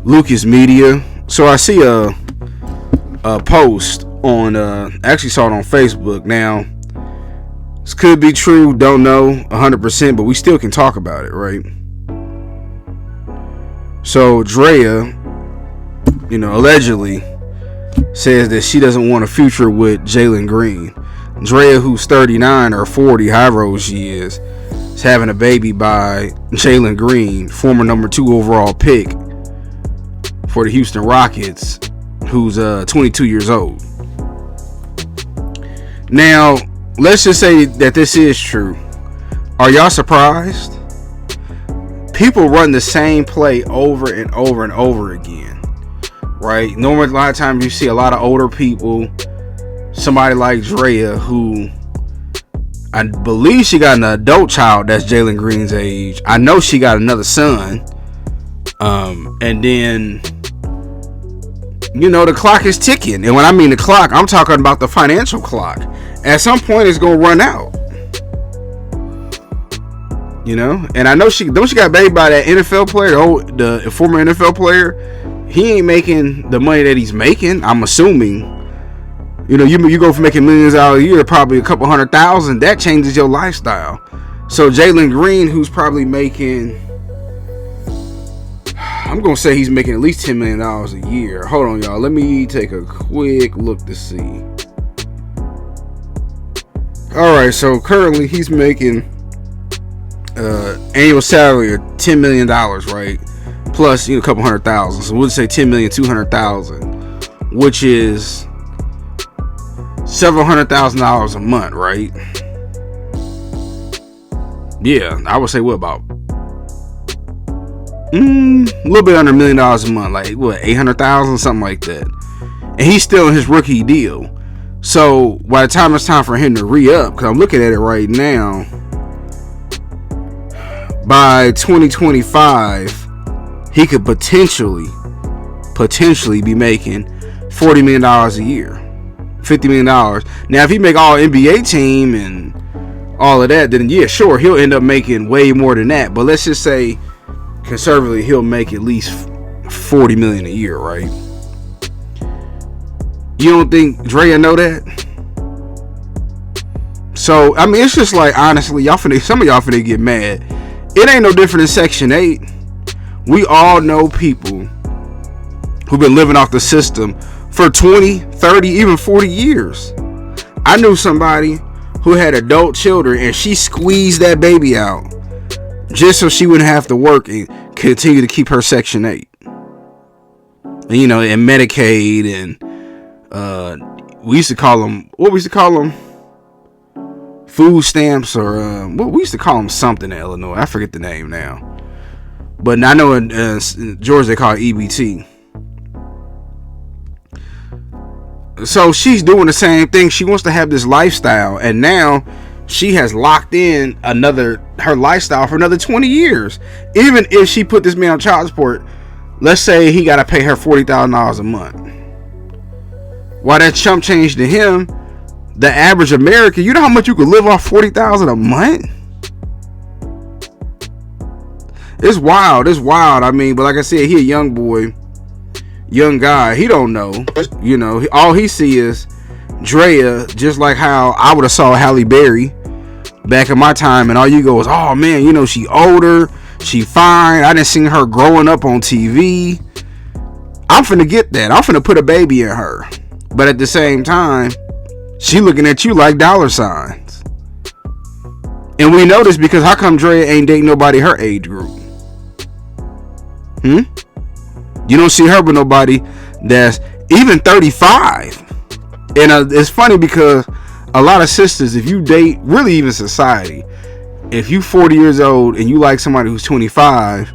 Lucas Media. So I see a post on I actually saw it on Facebook. Now this could be true, don't know 100%, but we still can talk about it, right? So Draya, allegedly says that she doesn't want a future with Jalen Green. Draya, who's 39 or 40, however old she is having a baby by Jalen Green, former number 2 overall pick for the Houston Rockets, who's 22 years old. Now, let's just say that this is true. Are y'all surprised? People run the same play over and over and over again, right? Normally, a lot of times you see a lot of older people, somebody like Draya, who I believe she got an adult child that's Jalen Green's age. I know she got another son. And then, the clock is ticking. And when I mean the clock, I'm talking about the financial clock. At some point, it's going to run out. And I know she got baby by that NFL player, the former NFL player. He ain't making the money that he's making, I'm assuming. You go from making millions out a year to probably a couple $100,000. That changes your lifestyle. So Jalen Green, who's probably making, I'm going to say he's making at least $10 million a year. Hold on, y'all. Let me take a quick look to see. All right, so currently he's making annual salary of $10 million, right? Plus, a couple $100,000. So we'll say $10,200,000, which is several $100,000 a month, right? Yeah, I would say what about a little bit under $1 million a month, like what, 800,000, something like that. And he's still in his rookie deal. So by the time it's time for him to re-up, because I'm looking at it right now, by 2025, he could potentially be making $40 million a year. $50 million. Now, if he make all NBA team and all of that, then yeah, sure, he'll end up making way more than that. But let's just say, conservatively, he'll make at least $40 million a year, right? You don't think Draya know that? So, I mean, it's just like, honestly, some of y'all finna get mad. It ain't no different in Section 8. We all know people who've been living off the system for 20, 30, even 40 years. I knew somebody who had adult children and she squeezed that baby out just so she wouldn't have to work and continue to keep her Section 8. And, and Medicaid, and we used to call them food stamps, or we used to call them something in Illinois. I forget the name now. But I know in Georgia they call it EBT. So she's doing the same thing. She wants to have this lifestyle, and now she has locked in her lifestyle for another 20 years. Even if she put this man on child support, let's say he got to pay her $40,000 a month. While that chump change to him, the average American, you know how much you could live off $40,000 a month? It's wild. I mean, but like I said, he a young boy. Young guy, he don't know, all he see is Draya, just like how I would have saw Halle Berry back in my time, and all you go is, oh man, she older, she fine, I didn't see her growing up on TV. I'm finna get that. I'm finna put a baby in her, but at the same time, she looking at you like dollar signs. And we know this because how come Draya ain't dating nobody her age group? You don't see her with nobody that's even 35. And it's funny because a lot of sisters, if you date, really even society, if you 40 years old and you like somebody who's 25,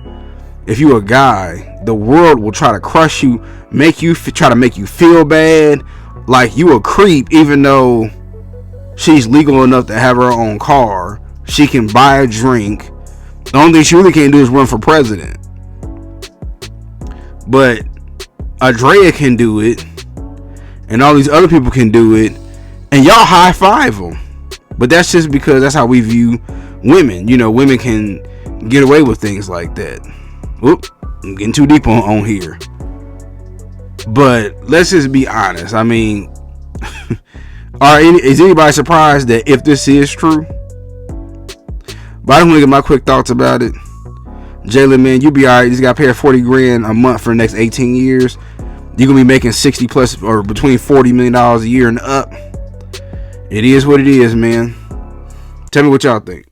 if you a guy, the world will try to crush you, try to make you feel bad, like you a creep, even though she's legal enough to have her own car. She can buy a drink. The only thing she really can't do is run for president. But Draya can do it, and all these other people can do it, and y'all high five them. But that's just because that's how we view women. Women can get away with things like that. Whoop. I'm getting too deep on here. But let's just be honest. I mean, is anybody surprised that if this is true? But I don't want to get my quick thoughts about it. Jalen, man, you be alright. You just got paid $40,000 a month for the next 18 years. You're gonna be making 60 plus or between $40 million a year and up. It is what it is, man. Tell me what y'all think.